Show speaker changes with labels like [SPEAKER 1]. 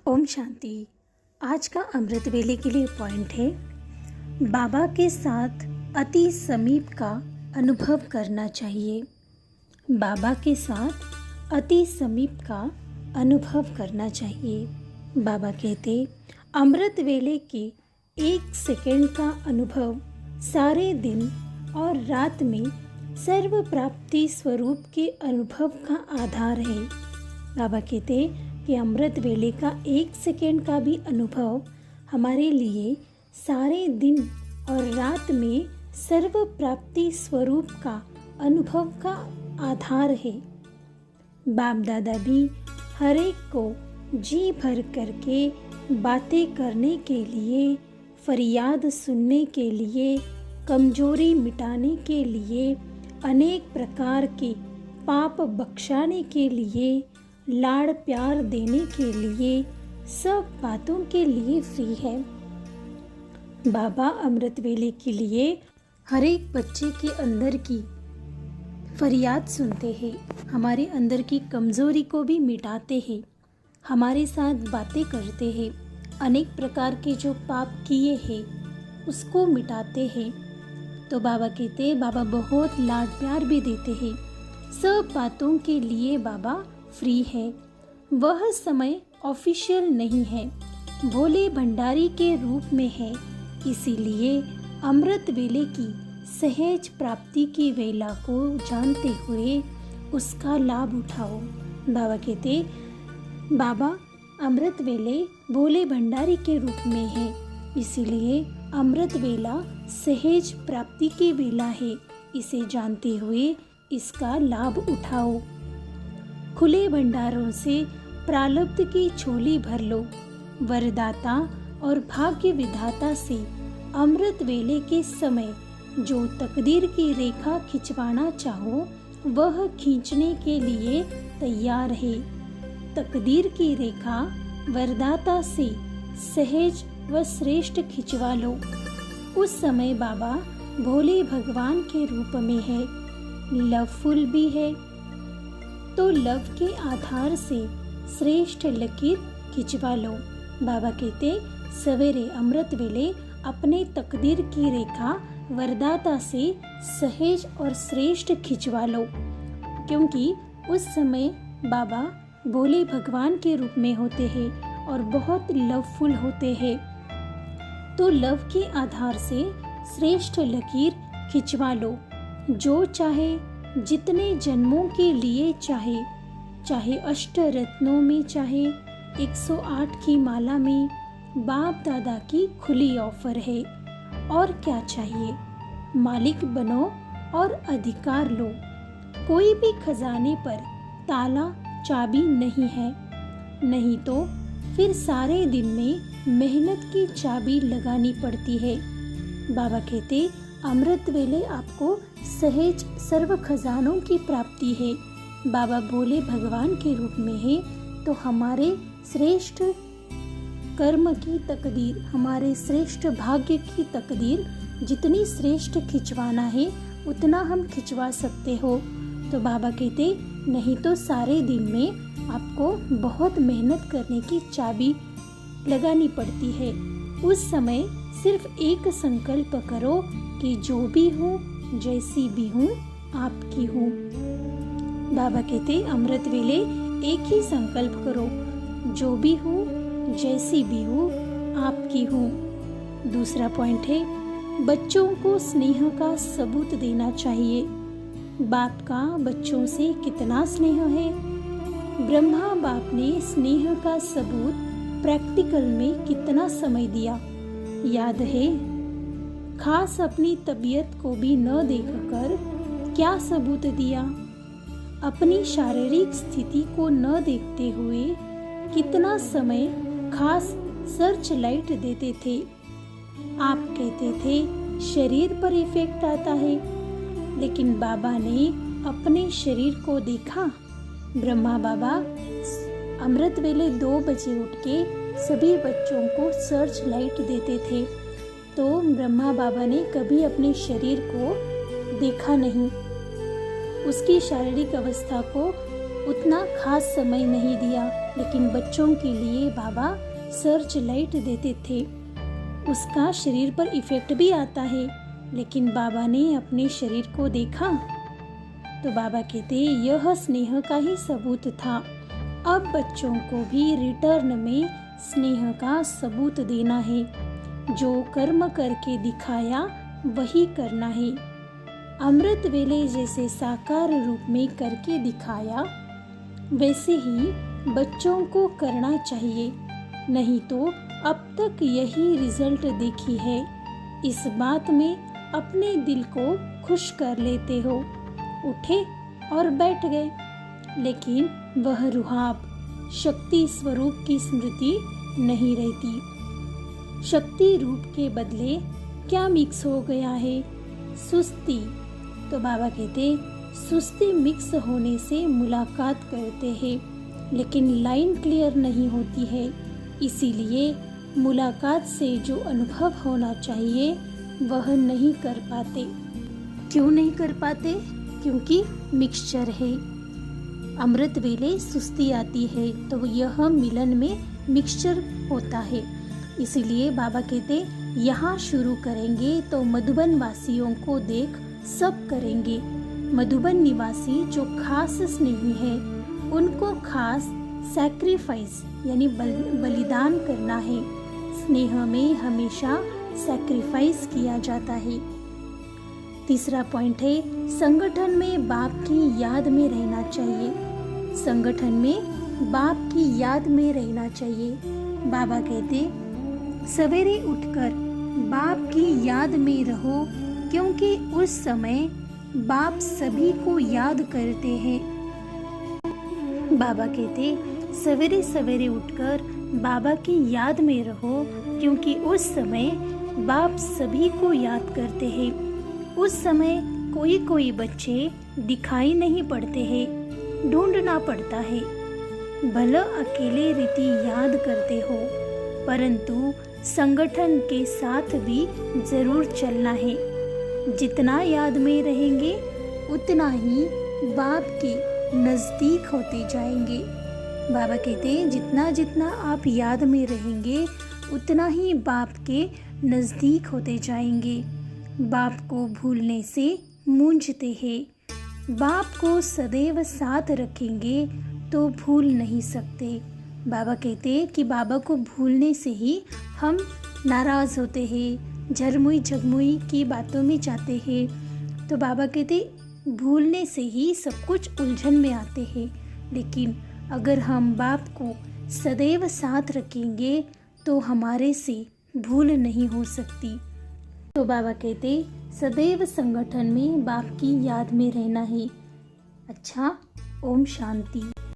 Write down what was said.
[SPEAKER 1] ओम शांति। आज का अमृत वेले के लिए पॉइंट है, बाबा के साथ अति समीप का अनुभव करना चाहिए। बाबा के साथ अति समीप का अनुभव करना चाहिए। बाबा कहते, अमृत वेले के 1 सेकंड का अनुभव सारे दिन और रात में सर्व प्राप्ति स्वरूप के अनुभव का आधार है। बाबा कहते कि अमृत वेले का 1 सेकंड का भी अनुभव हमारे लिए सारे दिन और रात में सर्व प्राप्ति स्वरूप का अनुभव का आधार है। बाप दादा भी हर एक को जी भर करके बातें करने के लिए, फरियाद सुनने के लिए, कमजोरी मिटाने के लिए, अनेक प्रकार के पाप बख्शाने के लिए, लाड़ प्यार देने के लिए, सब बातों के लिए फ्री है। बाबा अमृत वेले के लिए हर एक बच्चे के अंदर की फरियाद सुनते हैं, हमारे अंदर की कमज़ोरी को भी मिटाते हैं, हमारे साथ बातें करते हैं, अनेक प्रकार के जो पाप किए हैं उसको मिटाते हैं। तो बाबा कहते, बाबा बहुत लाड प्यार भी देते हैं। सब बातों के लिए बाबा फ्री है। वह समय ऑफिशियल नहीं है, भोले भंडारी के रूप में है। इसीलिए अमृत वेले की सहज प्राप्ति की वेला को जानते हुए उसका लाभ उठाओ। बाबा कहते, बाबा अमृत वेले भोले भंडारी के रूप में है, इसीलिए अमृत वेला सहज प्राप्ति की वेला है। इसे जानते हुए इसका लाभ उठाओ। खुले भंडारों से प्रारब्ध की झोली भर लो। वरदाता और भाग्य विधाता से अमृत वेले के समय जो तकदीर की रेखा खिंचवाना चाहो वह खींचने के लिए तैयार है। तकदीर की रेखा वरदाता से सहज व श्रेष्ठ खिंचवा लो। उस समय बाबा भोले भगवान के रूप में है, लवफुल भी है, तो लव के आधार से श्रेष्ठ लकीर खिंचवा लो। बाबा कहते, सवेरे अमृत वेले अपने तकदीर की रेखा वरदाता से सहज और श्रेष्ठ खिंचवा लो, क्योंकि उस समय बाबा भोले भगवान के रूप में होते हैं और बहुत लवफुल होते हैं। तो लव के आधार से श्रेष्ठ लकीर खिंचवा लो। जो चाहे, जितने जन्मों के लिए चाहे, चाहे अष्ट रत्नों में, चाहे 108 की माला में, बाप दादा की खुली ऑफर है। और क्या चाहिए? मालिक बनो और अधिकार लो। कोई भी खजाने पर ताला चाबी नहीं है, नहीं तो फिर सारे दिन में मेहनत की चाबी लगानी पड़ती है। बाबा कहते, अमृत वेले आपको सहज सर्व खजानों की प्राप्ति है। बाबा भोले भगवान के रूप में है, तो हमारे श्रेष्ठ कर्म की तकदीर, हमारे श्रेष्ठ भाग्य की तकदीर जितनी श्रेष्ठ खिंचवाना है उतना हम खिंचवा सकते हो। तो बाबा कहते, नहीं तो सारे दिन में आपको बहुत मेहनत करने की चाबी लगानी पड़ती है। उस समय सिर्फ एक संकल्प करो कि जो भी हूँ, जैसी भी हूँ, आपकी हूँ। बाबा कहते, अमृत वेले एक ही संकल्प करो, जो भी हूँ, जैसी भी हूँ, आपकी हूँ। दूसरा पॉइंट है, बच्चों को स्नेह का सबूत देना चाहिए। बाप का बच्चों से कितना स्नेह है। ब्रह्मा बाप ने स्नेह का सबूत प्रैक्टिकल में कितना समय दिया, याद है? खास अपनी तबीयत को भी न देखकर क्या सबूत दिया। अपनी शारीरिक स्थिति को न देखते हुए कितना समय खास सर्च लाइट देते थे। आप कहते थे शरीर पर इफेक्ट आता है, लेकिन बाबा ने अपने शरीर को देखा। ब्रह्मा बाबा अमृत वेले 2 बजे उठ के सभी बच्चों को सर्च लाइट देते थे, तो ब्रह्मा बाबा ने कभी अपने शरीर को देखा नहीं, उसकी शारीरिक अवस्था को उतना खास समय नहीं दिया, लेकिन बच्चों के लिए बाबा सर्च लाइट देते थे। उसका शरीर पर इफेक्ट भी आता है, लेकिन बाबा ने अपने शरीर को देखा तो बाबा कहते यह स्नेह का ही सबूत था। अब बच्चों को भी रिटर्न में स्नेह का सबूत देना है। जो कर्म करके दिखाया वही करना है। अमृत वेले जैसे साकार रूप में करके दिखाया, वैसे ही बच्चों को करना चाहिए। नहीं तो अब तक यही रिजल्ट देखी है। इस बात में अपने दिल को खुश कर लेते हो, उठे और बैठ गए, लेकिन वह रुहाब शक्ति स्वरूप की स्मृति नहीं रहती। शक्ति रूप के बदले क्या मिक्स हो गया है? सुस्ती। तो बाबा कहते सुस्ती मिक्स होने से मुलाकात करते हैं, लेकिन लाइन क्लियर नहीं होती है। इसीलिए मुलाकात से जो अनुभव होना चाहिए वह नहीं कर पाते। क्यों नहीं कर पाते? क्योंकि मिक्सचर है। अमृत वेले सुस्ती आती है तो यह मिलन में मिक्सचर होता है। इसीलिए बाबा कहते यहाँ शुरू करेंगे तो मधुबन वासियों को देख सब करेंगे। मधुबन निवासी जो खास स्नेही है उनको खास सैक्रिफाइस यानी बलिदान करना है। स्नेह में हमेशा सैक्रिफाइस किया जाता है। तीसरा पॉइंट है संगठन में बाप की याद में रहना चाहिए। संगठन में बाप की याद में रहना चाहिए। बाबा कहते सवेरे उठकर बाप की याद में रहो, क्योंकि उस समय बाप सभी को याद करते हैं। बाबा कहते सवेरे सवेरे उठकर बाबा की याद में रहो, क्योंकि उस समय बाप सभी को याद करते हैं। उस समय कोई कोई बच्चे दिखाई नहीं पड़ते हैं, ढूंढना पड़ता है। भले अकेले रीति याद करते हो, परंतु संगठन के साथ भी जरूर चलना है। जितना याद में रहेंगे उतना ही बाप के नज़दीक होते जाएंगे। बाबा कहते हैं जितना जितना आप याद में रहेंगे उतना ही बाप के नज़दीक होते जाएंगे। बाप को भूलने से मूंझते हैं। बाप को सदैव साथ रखेंगे तो भूल नहीं सकते। बाबा कहते हैं कि बाबा को भूलने से ही हम नाराज़ होते हैं, झरमुई झगमुई की बातों में जाते हैं। तो बाबा कहते भूलने से ही सब कुछ उलझन में आते हैं। लेकिन अगर हम बाप को सदैव साथ रखेंगे तो हमारे से भूल नहीं हो सकती। तो बाबा कहते सदैव संगठन में बाप की याद में रहना है। अच्छा, ओम शांति।